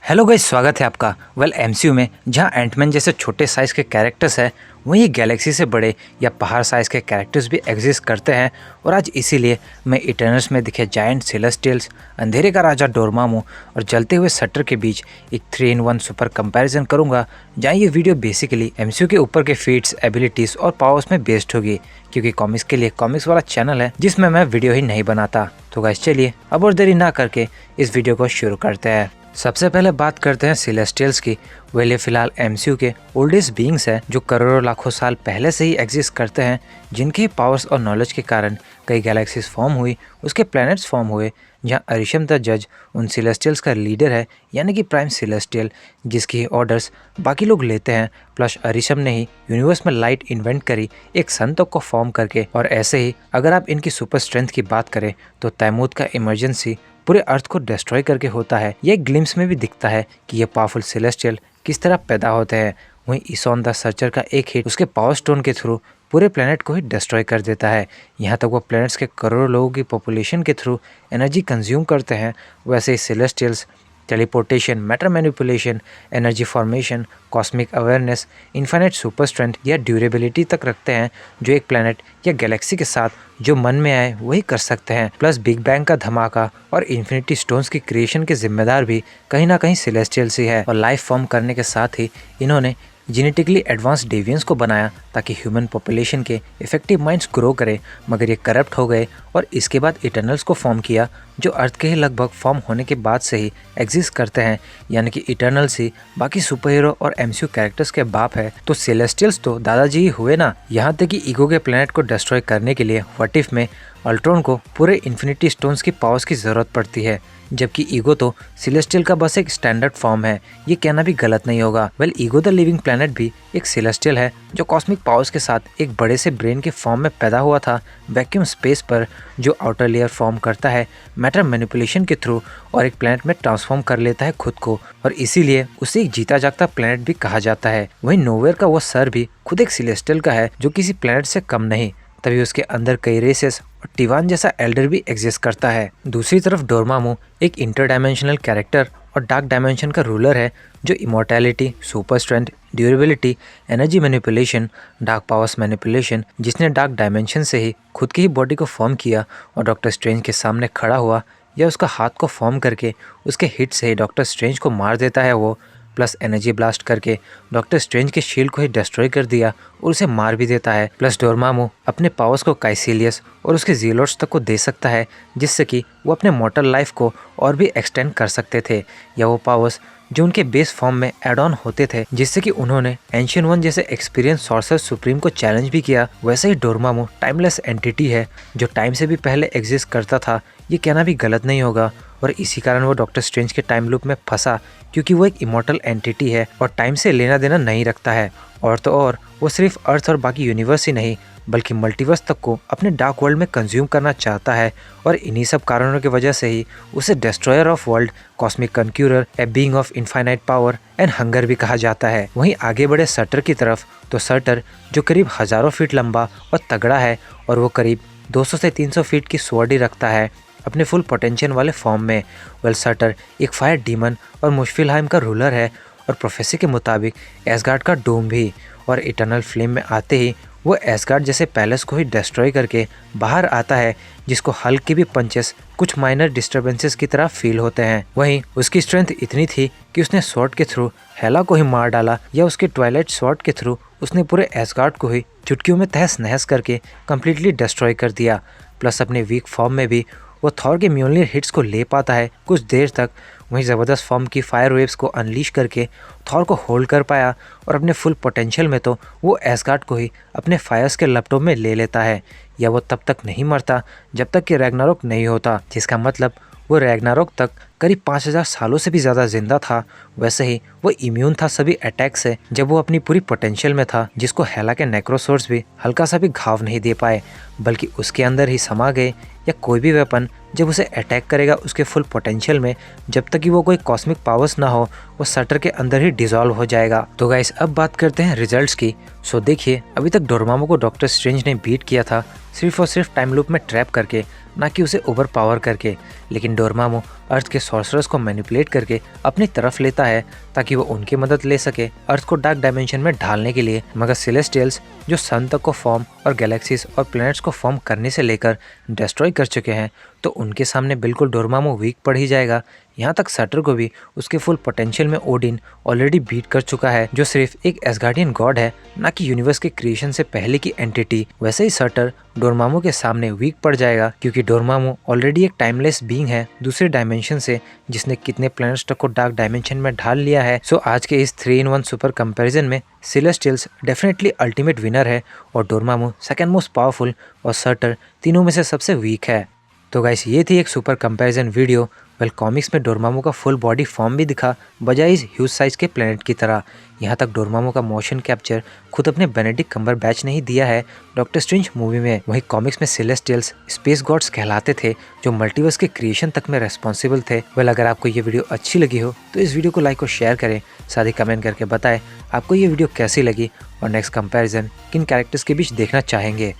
Hello guys, स्वागत है आपका। एमसीयू में जहां एंटमैन जैसे छोटे साइज के कैरेक्टर्स हैं, वहीं गैलेक्सी से बड़े या पहाड़ साइज के कैरेक्टर्स भी एग्जिस्ट करते हैं। और आज इसीलिए मैं इटर्नल्स में दिखे जायंट सेलेस्टियल्स, अंधेरे का राजा डोरमामू और जलते हुए सटर के बीच एक 3-in-1 सुपर कंपैरिजन करूंगा। जहाँ ये वीडियो बेसिकली एमसीयू के ऊपर के फीट्स, एबिलिटीज और पावर्स में बेस्ड होगी, क्योंकि कॉमिक्स के लिए कॉमिक्स वाला चैनल है जिसमें मैं वीडियो ही नहीं बनाता। तो गाइस चलिए अब और देरी ना करके इस वीडियो को शुरू करते हैं। सबसे पहले बात करते हैं सेलेस्टियल्स की। ये फिलहाल एमसीयू के ओल्डेस्ट बीइंग्स हैं जो करोड़ों लाखों साल पहले से ही एग्जिस्ट करते हैं, जिनके पावर्स और नॉलेज के कारण कई गैलेक्सीज फॉर्म हुई, उसके प्लैनेट्स फॉर्म हुए। जहां अरिशम द जज उन सेलेस्टियल्स का लीडर है, यानी कि प्राइम सेलेस्टियल, जिसकी ऑर्डर्स बाकी लोग लेते हैं। प्लस अरिशम ने ही यूनिवर्स में लाइट इन्वेंट करी, एक सन तक को फॉर्म करके। और ऐसे ही अगर आप इनकी सुपर स्ट्रेंथ की बात करें तो तैमूद का इमरजेंसी पूरे अर्थ को डिस्ट्रॉय करके होता है। ये ग्लिम्स में भी दिखता है कि ये पावरफुल सेलेस्टियल किस तरह पैदा होते हैं। वहीं ईसॉन द सर्चर का एक हिट उसके पावर स्टोन के थ्रू पूरे प्लेनेट को ही डिस्ट्रॉय कर देता है। यहाँ तक वो प्लैनेट्स के करोड़ों लोगों की पॉपुलेशन के थ्रू एनर्जी कंज्यूम करते हैं। वैसे ही celestials teleportation, matter manipulation, energy formation, cosmic awareness, infinite super strength या ड्यूरेबिलिटी तक रखते हैं, जो एक प्लैनेट या गैलेक्सी के साथ जो मन में आए वही कर सकते हैं। प्लस बिग बैंग का धमाका और इन्फिनिटी स्टोन्स की क्रिएशन के जिम्मेदार भी कहीं ना कहीं सेलेस्टियल्स ही है। और लाइफ फॉर्म करने के साथ ही इन्होंने जेनेटिकली एडवांस डेवियंस को बनाया ताकि ह्यूमन पॉपुलेशन के इफेक्टिव माइंड्स ग्रो करे, मगर ये करप्ट हो गए और इसके बाद इटर्नल्स को फॉर्म किया, जो अर्थ के ही लगभग फॉर्म होने के बाद से ही एग्जिस्ट करते हैं। यानी कि इटर्नल्स ही बाकी सुपर हीरो और एमसीयू कैरेक्टर्स के बाप है। तो सेलेस्टियल्स तो दादाजी ही हुए ना। यहाँ तक कि ईगो के प्लेनेट को डिस्ट्रॉय करने के लिए व्हाट इफ में अल्ट्रॉन को पूरे इन्फिनिटी स्टोन्स की पावर्स की जरूरत पड़ती है, जबकि ईगो तो सेलेस्टियल का बस एक स्टैंडर्ड फॉर्म है। ये कहना भी गलत नहीं होगा। ईगो द लिविंग प्लैनेट भी एक सेलेस्टियल है जो कॉस्मिक पावर्स के साथ एक बड़े से ब्रेन के फॉर्म में पैदा हुआ था वैक्यूम स्पेस पर, जो आउटर लेयर फॉर्म करता है मैटर मैनिपुलेशन के थ्रू और एक प्लैनेट में ट्रांसफॉर्म कर लेता है खुद को, और इसीलिए उसे एक जीता जागता प्लैनेट भी कहा जाता है। वहीं नोवेयर का वो सर भी खुद एक सेलेस्टियल का है, जो किसी प्लैनेट से कम नहीं। तभी उसके अंदर कई रेसेस और टिवान जैसा एल्डर भी एग्जिस्ट करता है। दूसरी तरफ डोरमामू एक इंटरडायमेंशनल कैरेक्टर और डार्क डायमेंशन का रूलर है, जो immortality, super strength, durability, energy manipulation, dark powers manipulation, जिसने डार्क डायमेंशन से ही खुद की ही बॉडी को फॉर्म किया और डॉक्टर स्ट्रेंज के सामने खड़ा हुआ, या उसका हाथ को फॉर्म करके उसके हिट से ही डॉक्टर स्ट्रेंज को मार देता है वो। प्लस एनर्जी ब्लास्ट करके डॉक्टर स्ट्रेंज के शील्ड को ही डिस्ट्रॉय कर दिया और उसे मार भी देता है। प्लस डोरमामू अपने पावर्स को काइसिलियस और उसके जीलोट्स तक को दे सकता है, जिससे कि वो अपने मॉर्टल लाइफ को और भी एक्सटेंड कर सकते थे, या वो पावर्स जो उनके बेस फॉर्म में एड ऑन होते थे, जिससे कि उन्होंने एंशियंट वन जैसे एक्सपीरियंस सॉर्सर सुप्रीम को चैलेंज भी किया। वैसे ही डोरमामू टाइमलेस एंटिटी है जो टाइम से भी पहले एग्जिस्ट करता था, ये कहना भी गलत नहीं होगा। और इसी कारण वो डॉक्टर स्ट्रेंज के टाइम लूप में फंसा, क्योंकि वो एक इमॉर्टल एंटिटी है और टाइम से लेना देना नहीं रखता है। और तो और वो सिर्फ अर्थ और बाकी यूनिवर्स ही नहीं बल्कि मल्टीवर्स तक को अपने डार्क वर्ल्ड में कंज्यूम करना चाहता है। और इन्हीं सब कारणों की वजह से ही उसे destroyer of world, cosmic conqueror, a being of infinite power and hunger भी कहा जाता है। वहीं आगे बढ़े सटर की तरफ, तो सटर जो करीब हजारों फीट लंबा और तगड़ा है, और वो करीब 200 से 300 फीट की स्वॉर्ड ही रखता है अपने फुल पोटेंशियल वाले फॉर्म में। सटर एक फायर डीमन और मुश्फिलहाइम का रूलर है, और प्रोफेसी के मुताबिक एसगार्ड का डोम भी। और इटर्नल फ्लेम में आते ही वो एसगार्ड जैसे पैलेस को ही डिस्ट्रॉय करके बाहर आता है, जिसको हल्क के भी पंचेस कुछ माइनर डिस्टर्बेंसेस की तरह फील होते हैं। वहीं उसकी स्ट्रेंथ इतनी थी कि उसने स्वॉर्ड के थ्रू हेला को ही मार डाला, या उसके ट्वाइलाइट स्वॉर्ड के थ्रू उसने पूरे एसगार्ड को ही चुटकियों में तहस नहस करके कम्प्लीटली डिस्ट्रॉय कर दिया। प्लस अपने वीक फॉर्म में भी वो थॉर के म्योल्निर हिट्स को ले पाता है कुछ देर तक। वहीं ज़बरदस्त फॉर्म की फायर वेव्स को अनलीश करके थॉर को होल्ड कर पाया, और अपने फुल पोटेंशियल में तो वो एसगार्ड को ही अपने फायर्स के लपटों में ले लेता है, या वो तब तक नहीं मरता जब तक कि रैग्नारोक नहीं होता, जिसका मतलब वो रैग्नारोक तक करीब 5000 सालों से भी ज़्यादा जिंदा था। वैसे ही वो इम्यून था सभी अटैक से जब वो अपनी पूरी पोटेंशियल में था, जिसको हेला के नेक्रोसोर्स भी हल्का सा भी घाव नहीं दे पाए, बल्कि उसके अंदर ही समा गए। या कोई भी वेपन जब उसे अटैक करेगा उसके फुल पोटेंशियल में, जब तक कि वो कोई कॉस्मिक पावर्स ना हो, वो सटर के अंदर ही डिसॉल्व हो जाएगा। तो गाइस अब बात करते हैं रिजल्ट्स की। सो देखिए, अभी तक डोरमामू को डॉक्टर स्ट्रेंज ने बीट किया था सिर्फ और सिर्फ टाइम लूप में ट्रैप करके, ना कि उसे ओवर पावर करके। लेकिन डोरमामू अर्थ के सॉर्सरर्स को मैनिपुलेट करके अपनी तरफ लेता है ताकि वो उनकी मदद ले सके अर्थ को डार्क डायमेंशन में ढालने के लिए। मगर सेलेस्टियल्स जो सन तक को फॉर्म और गैलेक्सीज और प्लैनेट्स को फॉर्म करने से लेकर डिस्ट्रॉय कर चुके हैं, तो उनके सामने बिल्कुल डोरमामू वीक पड़ ही जाएगा। यहाँ तक सर्टर को भी उसके फुल पोटेंशियल में ओडिन ऑलरेडी बीट कर चुका है, जो सिर्फ एक एसगार्डियन गॉड है, ना कि यूनिवर्स के क्रिएशन से पहले की एंटिटी। वैसे ही सर्टर डोरमामू के सामने वीक पड़ जाएगा, क्योंकि डोरमामू ऑलरेडी एक टाइमलेस बीइंग है दूसरे डायमेंशन से, जिसने कितने प्लैनेट्स तक को डार्क डायमेंशन में ढाल लिया है। सो आज के इस 3-in-1 सुपर कंपैरिजन में सेलेस्टियल्स डेफिनेटली अल्टीमेट विनर है और डोरमामू सेकंड मोस्ट पावरफुल और सर्टर तीनों में से सबसे वीक है। तो गाइस, ये थी एक super comparison video. Well, comics में डोरमामू का फुल बॉडी फॉर्म भी दिखा बजाय इस ह्यूज साइज के प्लेनेट की तरह। यहाँ तक डोरमामू का मोशन कैप्चर खुद अपने बेनेडिक्ट कम्बरबैच ने ही दिया है डॉक्टर स्ट्रेंज मूवी में। वहीं कॉमिक्स में सेलेस्टियल्स स्पेस गॉड्स कहलाते थे जो मल्टीवर्स के क्रिएशन तक में रेस्पॉन्सिबल थे। वेल, अगर आपको ये वीडियो अच्छी लगी हो तो इस वीडियो को लाइक और शेयर करें, साथ ही कमेंट करके बताएं आपको ये वीडियो कैसी लगी और नेक्स्ट कंपैरिजन किन कैरेक्टर्स के बीच देखना चाहेंगे।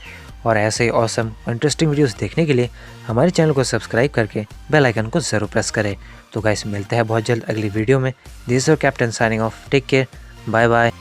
और ऐसे ही ऑसम और इंटरेस्टिंग वीडियोस देखने के लिए हमारे चैनल को सब्सक्राइब करके बेल आइकन को ज़रूर प्रेस करें। तो गाइस, मिलते हैं बहुत जल्द अगली वीडियो में। This is your captain signing off. Take care, bye bye.